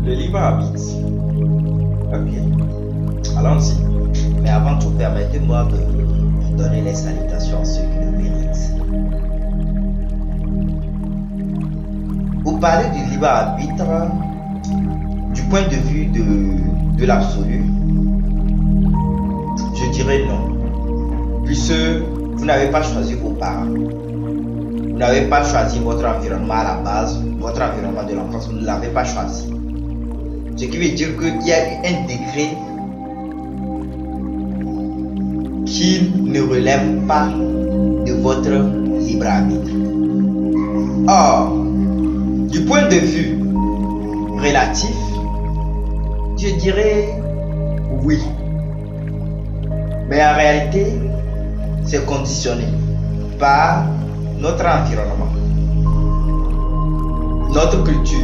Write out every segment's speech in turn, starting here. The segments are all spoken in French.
Le libre arbitre. Ok. Allons-y. Mais avant tout, permettez-moi de donner les salutations à ceux qui le méritent. Vous parlez du libre arbitre du point de vue de l'absolu. Je dirais non. Puisque vous n'avez pas choisi vos parents. Vous n'avez pas choisi votre environnement à la base, votre environnement de l'enfance, vous ne l'avez pas choisi. Ce qui veut dire qu'il y a eu un décret qui ne relève pas de votre libre arbitre. Or, du point de vue relatif, je dirais oui. Mais en réalité, c'est conditionné par notre environnement, notre culture,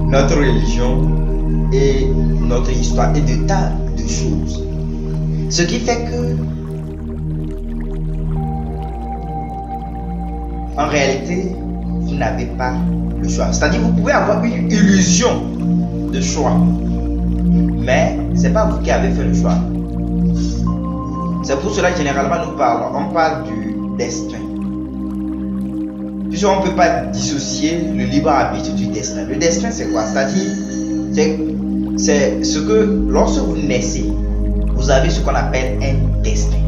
notre religion et notre histoire et de tas de choses. Ce qui fait que, en réalité, vous n'avez pas le choix. C'est-à-dire vous pouvez avoir une illusion de choix, mais c'est pas vous qui avez fait le choix. C'est pour cela que généralement on parle du destin. Puisqu'on ne peut pas dissocier le libre arbitre du destin. Le destin, c'est quoi? C'est-à-dire, c'est ce que, lorsque vous naissez, vous avez ce qu'on appelle un destin.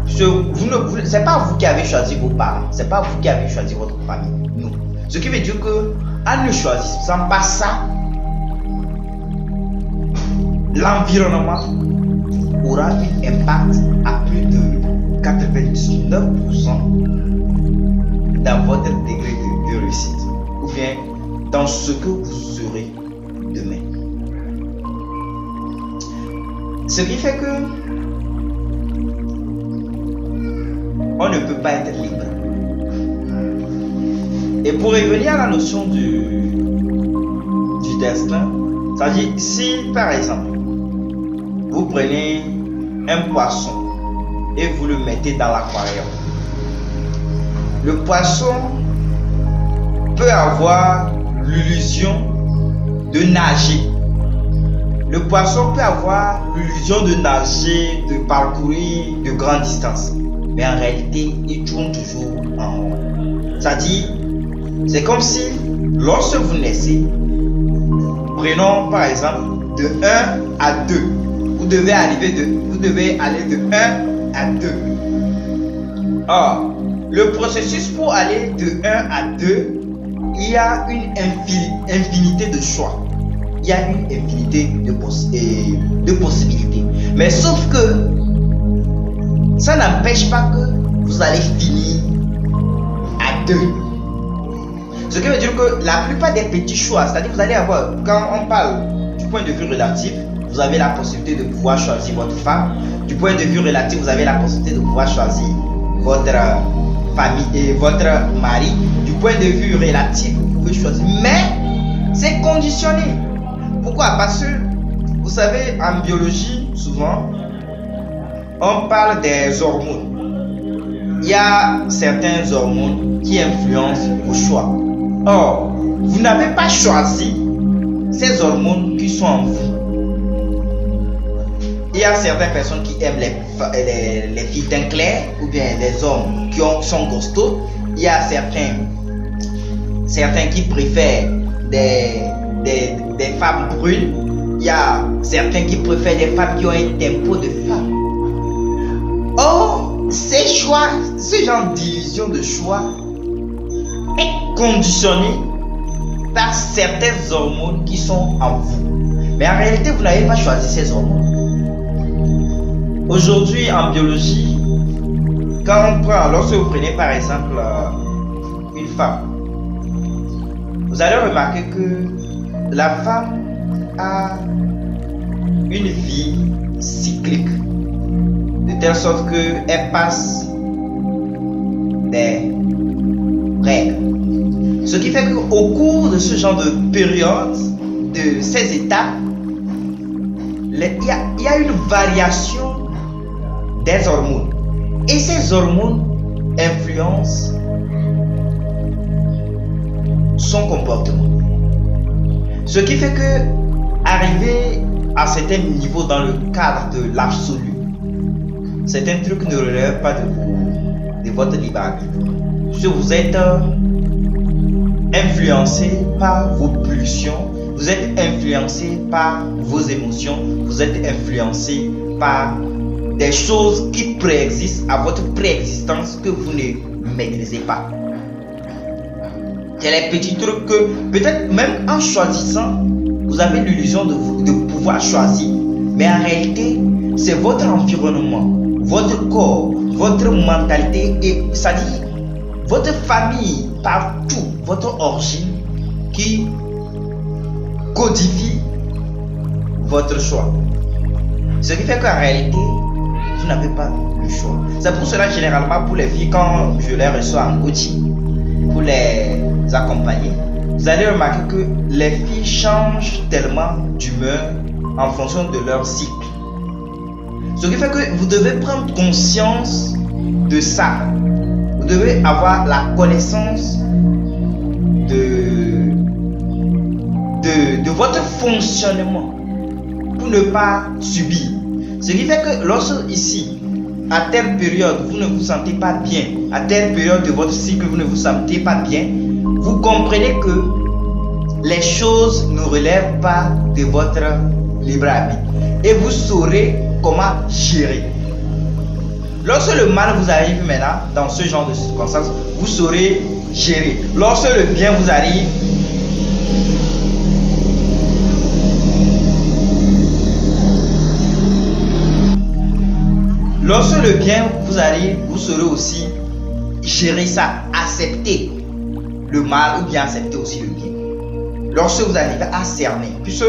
C'est pas vous qui avez choisi vos parents, c'est pas vous qui avez choisi votre famille. Non. Ce qui veut dire que, en ne choisissant pas ça, l'environnement aura un impact à plus de 99% dans votre degré de réussite ou bien dans ce que vous serez demain. Ce qui fait que on ne peut pas être libre. Et pour revenir à la notion du destin, c'est-à-dire si par exemple vous prenez un poisson et vous le mettez dans l'aquarium, le poisson peut avoir l'illusion de nager. Le poisson peut avoir l'illusion de nager, de parcourir de grandes distances. Mais en réalité, il tourne toujours en rond. C'est-à-dire, c'est comme si, lorsque vous naissez, prenons par exemple de 1 à 2. Vous devez aller de 1 à 2. Or, le processus pour aller de 1 à 2, il y a une infinité de choix. Il y a une infinité de possibilités. Mais sauf que ça n'empêche pas que vous allez finir à 2. Ce qui veut dire que la plupart des petits choix, c'est-à-dire vous allez avoir, quand on parle du point de vue relatif, vous avez la possibilité de pouvoir choisir votre femme. Du point de vue relatif, vous avez la possibilité de pouvoir choisir votre famille et votre mari. Du point de vue relatif, vous pouvez choisir. Mais c'est conditionné. Pourquoi? Parce que, vous savez, en biologie, souvent, on parle des hormones. Il y a certains hormones qui influencent vos choix. Or, vous n'avez pas choisi ces hormones qui sont en vous. Il y a certaines personnes qui aiment les filles teint clair ou bien les hommes qui sont costauds. Il y a certains qui préfèrent des femmes brunes. Il y a certains qui préfèrent des femmes qui ont un tempo de femme. Or, ces choix, ce genre d'illusion de choix est conditionné par certaines hormones qui sont en vous. Mais en réalité, vous n'avez pas choisi ces hormones. Aujourd'hui, en biologie, lorsque vous prenez par exemple une femme, vous allez remarquer que la femme a une vie cyclique, de telle sorte qu'elle passe des règles. Ce qui fait qu'au cours de ce genre de période, de ces étapes, il y a une variation des hormones. Et ces hormones influencent son comportement. Ce qui fait que, arriver à certain niveau dans le cadre de l'absolu, certains trucs ne relèvent pas de votre libre arbitre. Si vous êtes influencé par vos pulsions, vous êtes influencé par vos émotions, vous êtes influencé par des choses qui préexistent à votre préexistence que vous ne maîtrisez pas. C'est les petits trucs que peut-être même en choisissant, vous avez l'illusion de pouvoir choisir. Mais en réalité, c'est votre environnement, votre corps, votre mentalité et c'est-à-dire votre famille, partout, votre origine qui codifie votre choix. Ce qui fait qu'en réalité, vous n'avez pas le choix. C'est pour cela, généralement, pour les filles, quand je les reçois en coaching, pour les accompagner, vous allez remarquer que les filles changent tellement d'humeur en fonction de leur cycle. Ce qui fait que vous devez prendre conscience de ça. Vous devez avoir la connaissance de votre fonctionnement pour ne pas subir. Ce qui fait que lorsque ici, à telle période, vous ne vous sentez pas bien, à telle période de votre cycle, vous ne vous sentez pas bien, vous comprenez que les choses ne relèvent pas de votre libre arbitre et vous saurez comment gérer. Lorsque le mal vous arrive maintenant, dans ce genre de circonstances, vous saurez gérer. Lorsque le bien vous arrive, vous saurez aussi gérer ça, accepter le mal ou bien accepter aussi le bien. Lorsque vous arrivez à cerner, puisque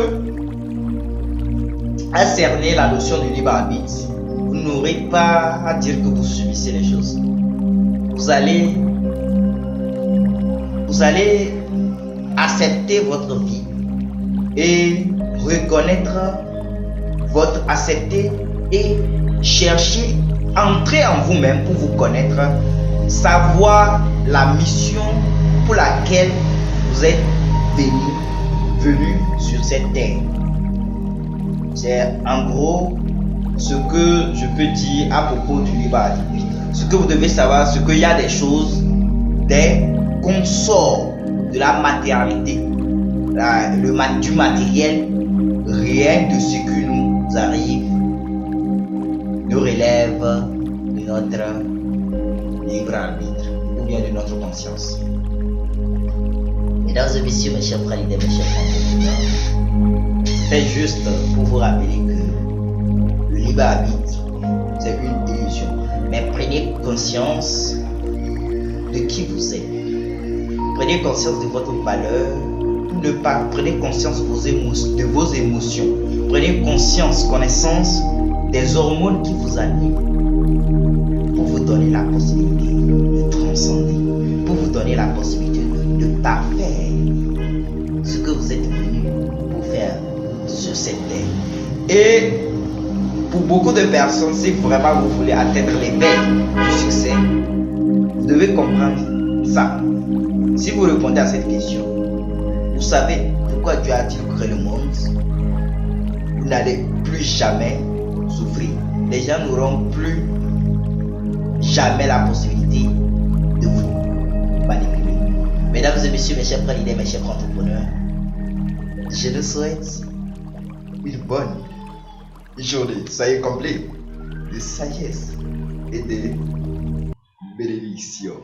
à cerner la notion de libre arbitre, vous n'aurez pas à dire que vous subissez les choses. Vous allez accepter votre vie et reconnaître votre accepter et chercher, entrer en vous-même pour vous connaître, savoir la mission pour laquelle vous êtes venu sur cette terre. C'est en gros ce que je peux dire à propos du libre arbitre. Ce que vous devez savoir, c'est qu'il y a des choses, des consorts de la matérialité, du matériel, rien de ce qui nous arrive ne relève de notre libre arbitre ou bien de notre conscience. Mesdames et messieurs, mes chers frères et mes chers frères, c'est juste pour vous rappeler que le libre arbitre, c'est une illusion. Mais prenez conscience de qui vous êtes. Prenez conscience de votre valeur. Prenez conscience de vos émotions. Prenez connaissance des hormones qui vous animent pour vous donner la possibilité de transcender, pour vous donner la possibilité de parfaire ce que vous êtes venu pour faire sur cette terre. Et pour beaucoup de personnes, si vraiment vous voulez atteindre l'éveil du succès, vous devez comprendre ça. Si vous répondez à cette question, vous savez pourquoi Dieu a-t-il créé le monde. Vous n'allez plus jamais souffrir. Les gens n'auront plus jamais la possibilité de vous manipuler. Mesdames et messieurs, mes chers frères leaders, mes chers entrepreneurs, je vous souhaite une bonne journée. Soyez complets de sagesse et de bénédiction.